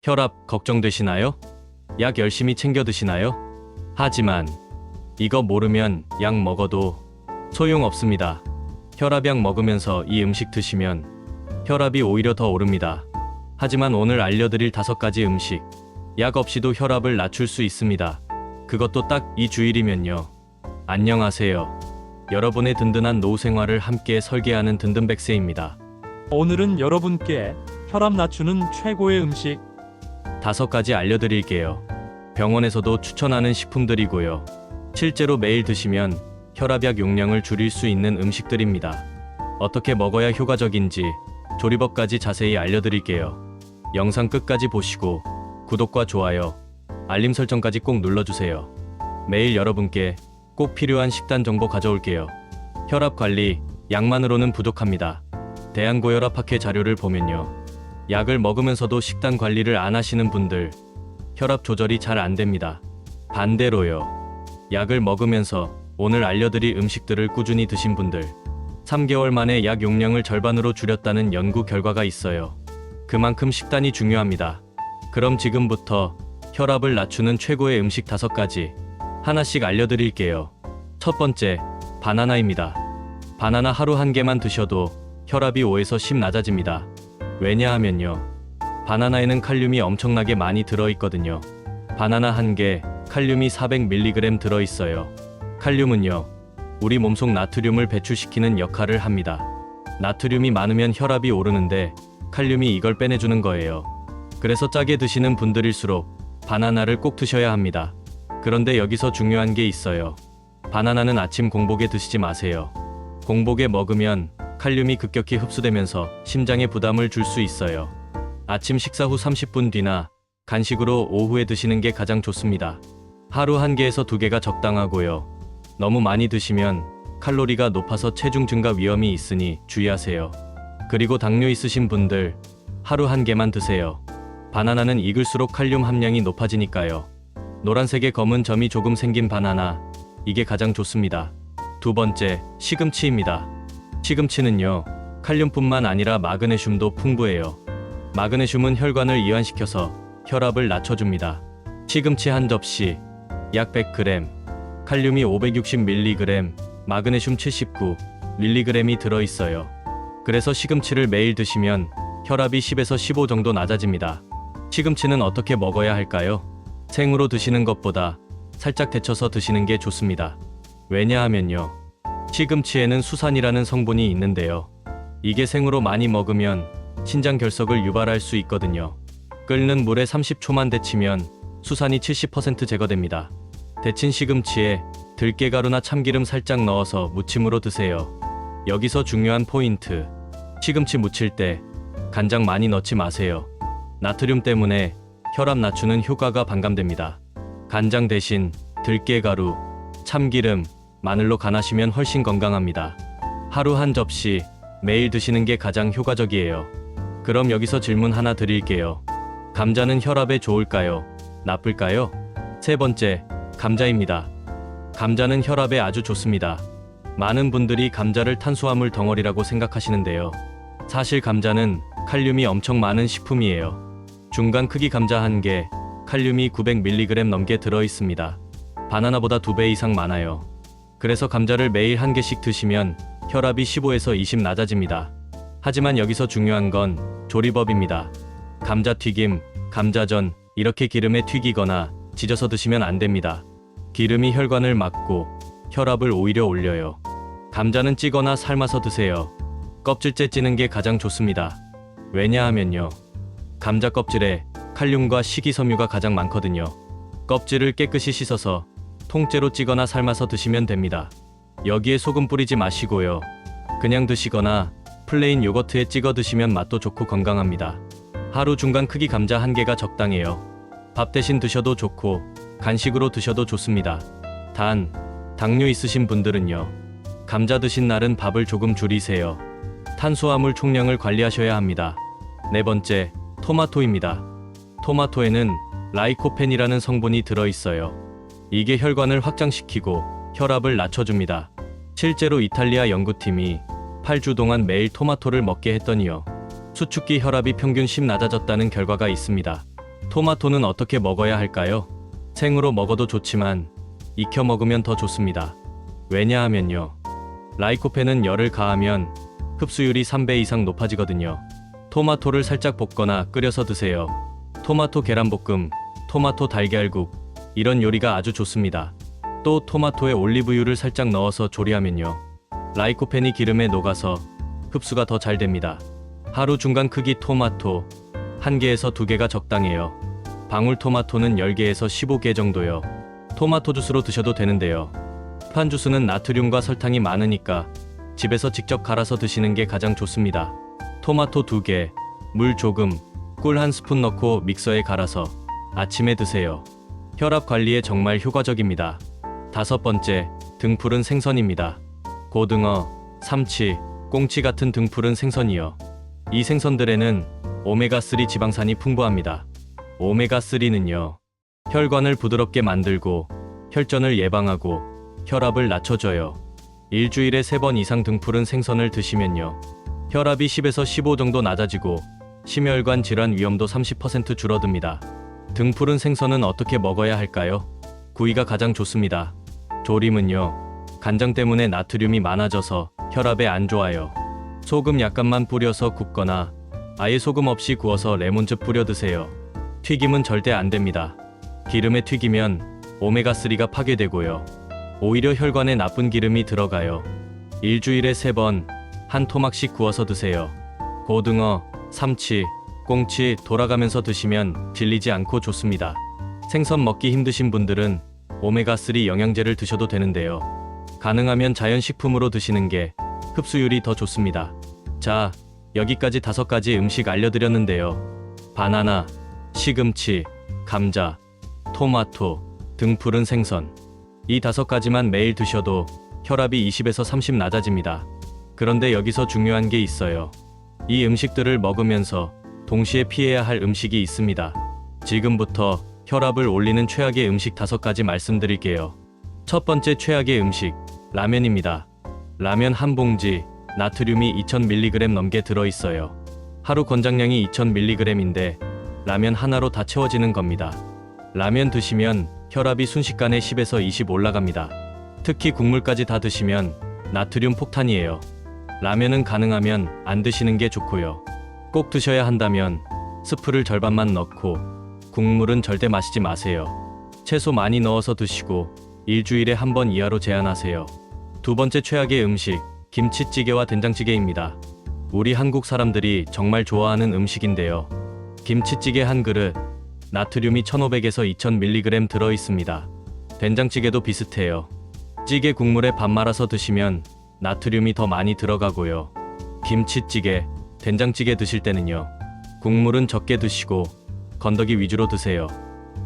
혈압 걱정되시나요? 약 열심히 챙겨 드시나요? 하지만 이거 모르면 약 먹어도 소용없습니다. 혈압약 먹으면서 이 음식 드시면 혈압이 오히려 더 오릅니다. 하지만 오늘 알려드릴 5가지 음식, 약 없이도 혈압을 낮출 수 있습니다. 그것도 딱 이 주일이면요. 안녕하세요. 여러분의 든든한 노후 생활을 함께 설계하는 든든백세입니다. 오늘은 여러분께 혈압 낮추는 최고의 음식 5가지 알려드릴게요. 병원에서도 추천하는 식품들이고요. 실제로 매일 드시면 혈압약 용량을 줄일 수 있는 음식들입니다. 어떻게 먹어야 효과적인지 조리법까지 자세히 알려드릴게요. 영상 끝까지 보시고 구독과 좋아요, 알림 설정까지 꼭 눌러주세요. 매일 여러분께 꼭 필요한 식단 정보 가져올게요. 혈압 관리, 약만으로는 부족합니다. 대한고혈압학회 자료를 보면요. 약을 먹으면서도 식단 관리를 안 하시는 분들, 혈압 조절이 잘 안 됩니다. 반대로요. 약을 먹으면서 오늘 알려드릴 음식들을 꾸준히 드신 분들, 3개월 만에 약 용량을 절반으로 줄였다는 연구 결과가 있어요. 그만큼 식단이 중요합니다. 그럼 지금부터 혈압을 낮추는 최고의 음식 5가지 하나씩 알려드릴게요. 첫 번째, 바나나입니다. 바나나 하루 1개만 드셔도 혈압이 5에서 10 낮아집니다. 왜냐하면요. 바나나에는 칼륨이 엄청나게 많이 들어있거든요. 바나나 1개, 칼륨이 400mg 들어있어요. 칼륨은요. 우리 몸속 나트륨을 배출시키는 역할을 합니다. 나트륨이 많으면 혈압이 오르는데 칼륨이 이걸 빼내주는 거예요. 그래서 짜게 드시는 분들일수록 바나나를 꼭 드셔야 합니다. 그런데 여기서 중요한 게 있어요. 바나나는 아침 공복에 드시지 마세요. 공복에 먹으면 칼륨이 급격히 흡수되면서 심장에 부담을 줄 수 있어요. 아침 식사 후 30분 뒤나 간식으로 오후에 드시는 게 가장 좋습니다. 하루 1개에서 2개가 적당하고요. 너무 많이 드시면 칼로리가 높아서 체중 증가 위험이 있으니 주의하세요. 그리고 당뇨 있으신 분들, 하루 1개만 드세요. 바나나는 익을수록 칼륨 함량이 높아지니까요. 노란색의 검은 점이 조금 생긴 바나나, 이게 가장 좋습니다. 두 번째, 시금치입니다. 시금치는요, 칼륨뿐만 아니라 마그네슘도 풍부해요. 마그네슘은 혈관을 이완시켜서 혈압을 낮춰줍니다. 시금치 한 접시, 약 100g, 칼륨이 560mg, 마그네슘 79mg이 들어있어요. 그래서 시금치를 매일 드시면 혈압이 10에서 15 정도 낮아집니다. 시금치는 어떻게 먹어야 할까요? 생으로 드시는 것보다 살짝 데쳐서 드시는 게 좋습니다. 왜냐하면요. 시금치에는 수산이라는 성분이 있는데요. 이게 생으로 많이 먹으면 신장 결석을 유발할 수 있거든요. 끓는 물에 30초만 데치면 수산이 70% 제거됩니다. 데친 시금치에 들깨가루나 참기름 살짝 넣어서 무침으로 드세요. 여기서 중요한 포인트. 시금치 무칠 때 간장 많이 넣지 마세요. 나트륨 때문에 혈압 낮추는 효과가 반감됩니다. 간장 대신 들깨가루, 참기름, 마늘로 간하시면 훨씬 건강합니다. 하루 1접시 매일 드시는 게 가장 효과적이에요. 그럼 여기서 질문 하나 드릴게요. 감자는 혈압에 좋을까요? 나쁠까요? 세 번째, 감자입니다. 감자는 혈압에 아주 좋습니다. 많은 분들이 감자를 탄수화물 덩어리라고 생각하시는데요. 사실 감자는 칼륨이 엄청 많은 식품이에요. 중간 크기 감자 1개, 칼륨이 900mg 넘게 들어있습니다. 바나나보다 2배 이상 많아요. 그래서 감자를 매일 1개씩 드시면 혈압이 15에서 20 낮아집니다. 하지만 여기서 중요한 건 조리법입니다. 감자튀김, 감자전, 이렇게 기름에 튀기거나 지져서 드시면 안 됩니다. 기름이 혈관을 막고 혈압을 오히려 올려요. 감자는 찌거나 삶아서 드세요. 껍질째 찌는 게 가장 좋습니다. 왜냐하면요. 감자 껍질에 칼륨과 식이섬유가 가장 많거든요. 껍질을 깨끗이 씻어서 통째로 찌거나 삶아서 드시면 됩니다. 여기에 소금 뿌리지 마시고요. 그냥 드시거나 플레인 요거트에 찍어 드시면 맛도 좋고 건강합니다. 하루 중간 크기 감자 1개가 적당해요. 밥 대신 드셔도 좋고 간식으로 드셔도 좋습니다. 단, 당뇨 있으신 분들은요. 감자 드신 날은 밥을 조금 줄이세요. 탄수화물 총량을 관리하셔야 합니다. 네 번째, 토마토입니다. 토마토에는 라이코펜이라는 성분이 들어있어요. 이게 혈관을 확장시키고 혈압을 낮춰줍니다. 실제로 이탈리아 연구팀이 8주 동안 매일 토마토를 먹게 했더니요. 수축기 혈압이 평균 10 낮아졌다는 결과가 있습니다. 토마토는 어떻게 먹어야 할까요? 생으로 먹어도 좋지만 익혀 먹으면 더 좋습니다. 왜냐하면요. 라이코펜은 열을 가하면 흡수율이 3배 이상 높아지거든요. 토마토를 살짝 볶거나 끓여서 드세요. 토마토 계란볶음, 토마토 달걀국, 이런 요리가 아주 좋습니다. 또 토마토에 올리브유를 살짝 넣어서 조리하면요. 라이코펜이 기름에 녹아서 흡수가 더 잘 됩니다. 하루 중간 크기 토마토 1개에서 2개가 적당해요. 방울토마토는 10개에서 15개 정도요. 토마토 주스로 드셔도 되는데요. 판 주스는 나트륨과 설탕이 많으니까 집에서 직접 갈아서 드시는 게 가장 좋습니다. 토마토 2개, 물 조금, 꿀 1스푼 넣고 믹서에 갈아서 아침에 드세요. 혈압 관리에 정말 효과적입니다. 5번째, 등푸른 생선입니다. 고등어, 삼치, 꽁치 같은 등푸른 생선이요. 이 생선들에는 오메가3 지방산이 풍부합니다. 오메가3는요, 혈관을 부드럽게 만들고 혈전을 예방하고 혈압을 낮춰줘요. 일주일에 3번 이상 등푸른 생선을 드시면요. 혈압이 10에서 15 정도 낮아지고 심혈관 질환 위험도 30% 줄어듭니다. 등푸른 생선은 어떻게 먹어야 할까요? 구이가 가장 좋습니다. 조림은요, 간장 때문에 나트륨이 많아져서 혈압에 안 좋아요. 소금 약간만 뿌려서 굽거나 아예 소금 없이 구워서 레몬즙 뿌려 드세요. 튀김은 절대 안 됩니다. 기름에 튀기면 오메가3가 파괴되고요. 오히려 혈관에 나쁜 기름이 들어가요. 일주일에 3번 한 토막씩 구워서 드세요. 고등어, 삼치, 꽁치 돌아가면서 드시면 질리지 않고 좋습니다. 생선 먹기 힘드신 분들은 오메가3 영양제를 드셔도 되는데요. 가능하면 자연식품으로 드시는 게 흡수율이 더 좋습니다. 자, 여기까지 5가지 음식 알려드렸는데요. 바나나, 시금치, 감자, 토마토, 등푸른 생선. 이 5가지만 매일 드셔도 혈압이 20에서 30 낮아집니다. 그런데 여기서 중요한 게 있어요. 이 음식들을 먹으면서 동시에 피해야 할 음식이 있습니다. 지금부터 혈압을 올리는 최악의 음식 5가지 말씀드릴게요. 첫 번째 최악의 음식, 라면입니다. 라면 한 봉지, 나트륨이 2000mg 넘게 들어있어요. 하루 권장량이 2000mg인데 라면 하나로 다 채워지는 겁니다. 라면 드시면 혈압이 순식간에 10에서 20 올라갑니다. 특히 국물까지 다 드시면 나트륨 폭탄이에요. 라면은 가능하면 안 드시는 게 좋고요. 꼭 드셔야 한다면 스프를 절반만 넣고 국물은 절대 마시지 마세요. 채소 많이 넣어서 드시고 일주일에 1번 이하로 제한하세요. 두 번째 최악의 음식, 김치찌개와 된장찌개입니다. 우리 한국 사람들이 정말 좋아하는 음식인데요. 김치찌개 한 그릇, 나트륨이 1500에서 2000mg 들어있습니다. 된장찌개도 비슷해요. 찌개 국물에 밥 말아서 드시면 나트륨이 더 많이 들어가고요. 김치찌개, 된장찌개 드실 때는요. 국물은 적게 드시고 건더기 위주로 드세요.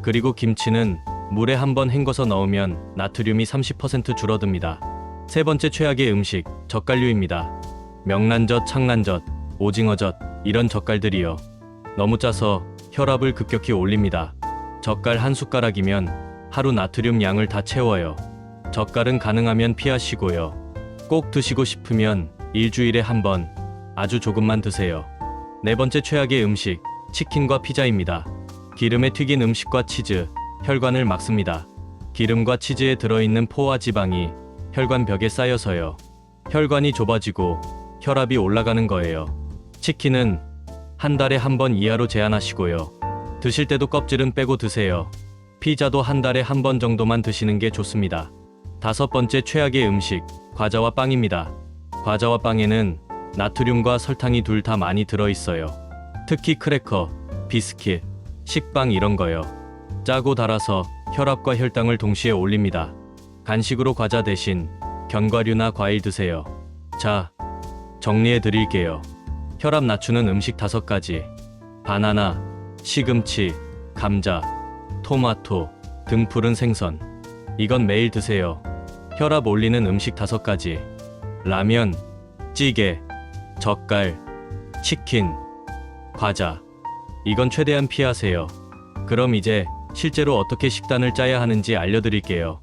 그리고 김치는 물에 한번 헹궈서 넣으면 나트륨이 30% 줄어듭니다. 세 번째 최악의 음식, 젓갈류입니다. 명란젓, 창란젓, 오징어젓, 이런 젓갈들이요. 너무 짜서 혈압을 급격히 올립니다. 젓갈 한 숟가락이면 하루 나트륨 양을 다 채워요. 젓갈은 가능하면 피하시고요. 꼭 드시고 싶으면 일주일에 1번 아주 조금만 드세요. 네 번째 최악의 음식, 치킨과 피자입니다. 기름에 튀긴 음식과 치즈, 혈관을 막습니다. 기름과 치즈에 들어있는 포화 지방이 혈관 벽에 쌓여서요. 혈관이 좁아지고 혈압이 올라가는 거예요. 치킨은 한 달에 1번 이하로 제한하시고요. 드실 때도 껍질은 빼고 드세요. 피자도 한 달에 1번 정도만 드시는 게 좋습니다. 5번째 최악의 음식, 과자와 빵입니다. 과자와 빵에는 나트륨과 설탕이 둘 다 많이 들어있어요. 특히 크래커, 비스킷, 식빵 이런 거요. 짜고 달아서 혈압과 혈당을 동시에 올립니다. 간식으로 과자 대신 견과류나 과일 드세요. 자, 정리해 드릴게요. 혈압 낮추는 음식 5가지. 바나나, 시금치, 감자, 토마토, 등푸른 생선. 이건 매일 드세요. 혈압 올리는 음식 5가지. 라면, 찌개, 젓갈, 치킨, 과자. 이건 최대한 피하세요. 그럼 이제 실제로 어떻게 식단을 짜야 하는지 알려드릴게요.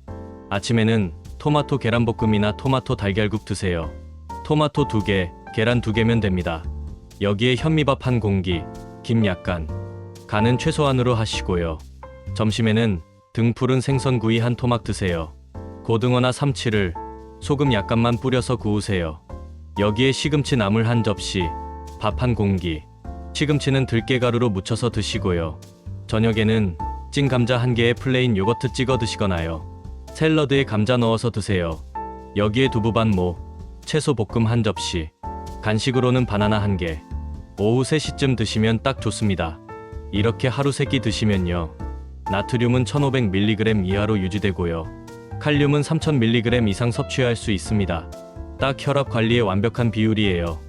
아침에는 토마토 계란볶음이나 토마토 달걀국 드세요. 토마토 2개, 계란 2개면 됩니다. 여기에 현미밥 한 공기, 김 약간, 간은 최소한으로 하시고요. 점심에는 등 푸른 생선구이 한 토막 드세요. 고등어나 삼치를 소금 약간만 뿌려서 구우세요. 여기에 시금치 나물 한 접시, 밥 한 공기. 시금치는 들깨가루로 묻혀서 드시고요. 저녁에는 찐 감자 한 개에 플레인 요거트 찍어 드시거나요. 샐러드에 감자 넣어서 드세요. 여기에 두부 반모, 채소 볶음 한 접시, 간식으로는 바나나 한 개. 오후 3시쯤 드시면 딱 좋습니다. 이렇게 하루 3끼 드시면요. 나트륨은 1500mg 이하로 유지되고요. 칼륨은 3000mg 이상 섭취할 수 있습니다. 딱 혈압 관리에 완벽한 비율이에요.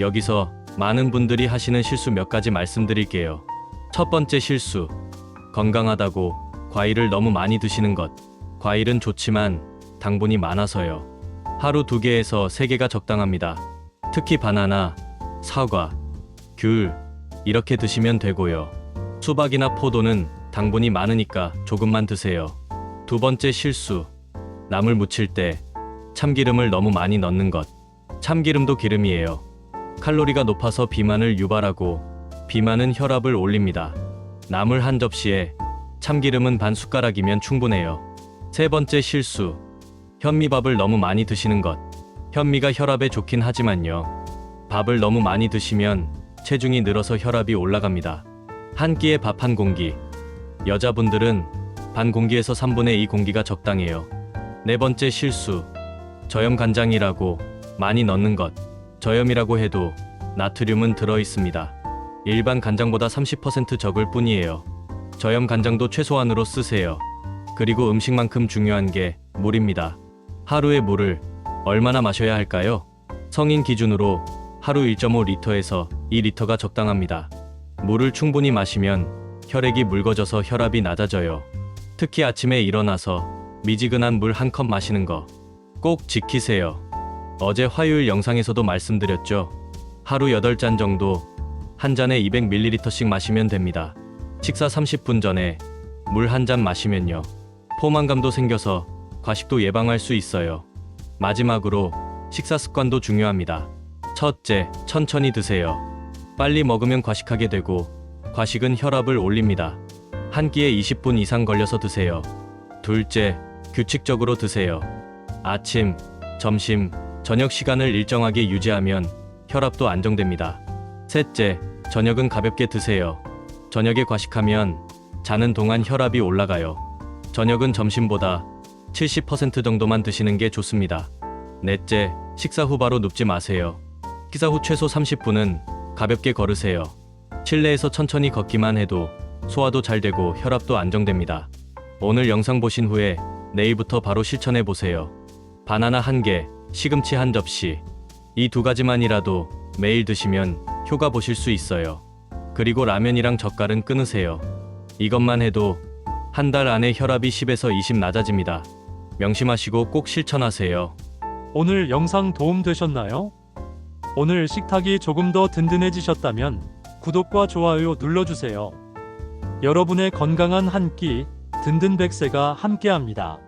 여기서 많은 분들이 하시는 실수 몇 가지 말씀드릴게요. 첫 번째 실수. 건강하다고 과일을 너무 많이 드시는 것. 과일은 좋지만 당분이 많아서요. 하루 2개에서 3개가 적당합니다. 특히 바나나, 사과, 귤 이렇게 드시면 되고요. 수박이나 포도는 당분이 많으니까 조금만 드세요. 두 번째 실수. 나물 무칠 때 참기름을 너무 많이 넣는 것. 참기름도 기름이에요. 칼로리가 높아서 비만을 유발하고 비만은 혈압을 올립니다. 나물 한 접시에 참기름은 반 숟가락이면 충분해요. 세 번째 실수. 현미밥을 너무 많이 드시는 것. 현미가 혈압에 좋긴 하지만요. 밥을 너무 많이 드시면 체중이 늘어서 혈압이 올라갑니다. 한 끼에 밥 한 공기. 여자분들은 반 공기에서 3분의 2 공기가 적당해요. 네 번째 실수. 저염 간장이라고 많이 넣는 것. 저염이라고 해도 나트륨은 들어 있습니다. 일반 간장보다 30% 적을 뿐이에요. 저염 간장도 최소한으로 쓰세요. 그리고 음식만큼 중요한 게 물입니다. 하루에 물을 얼마나 마셔야 할까요? 성인 기준으로 하루 1.5리터에서 2리터가 적당합니다. 물을 충분히 마시면 혈액이 묽어져서 혈압이 낮아져요. 특히 아침에 일어나서 미지근한 물 한 컵 마시는 거 꼭 지키세요. 어제 화요일 영상에서도 말씀드렸죠. 하루 8잔 정도 한 잔에 200ml씩 마시면 됩니다. 식사 30분 전에 물 한 잔 마시면요. 포만감도 생겨서 과식도 예방할 수 있어요. 마지막으로 식사 습관도 중요합니다. 첫째, 천천히 드세요. 빨리 먹으면 과식하게 되고 과식은 혈압을 올립니다. 한 끼에 20분 이상 걸려서 드세요. 둘째, 규칙적으로 드세요. 아침, 점심, 저녁 시간을 일정하게 유지하면 혈압도 안정됩니다. 셋째, 저녁은 가볍게 드세요. 저녁에 과식하면 자는 동안 혈압이 올라가요. 저녁은 점심보다 70% 정도만 드시는 게 좋습니다. 넷째, 식사 후 바로 눕지 마세요. 식사 후 최소 30분은 가볍게 걸으세요. 실내에서 천천히 걷기만 해도 소화도 잘 되고 혈압도 안정됩니다. 오늘 영상 보신 후에 내일부터 바로 실천해 보세요. 바나나 한 개, 시금치 한 접시. 이 두 가지만이라도 매일 드시면 효과 보실 수 있어요. 그리고 라면이랑 젓갈은 끊으세요. 이것만 해도 한 달 안에 혈압이 10에서 20 낮아집니다. 명심하시고 꼭 실천하세요. 오늘 영상 도움 되셨나요? 오늘 식탁이 조금 더 든든해지셨다면 구독과 좋아요 눌러주세요. 여러분의 건강한 한 끼 든든 백세가 함께합니다.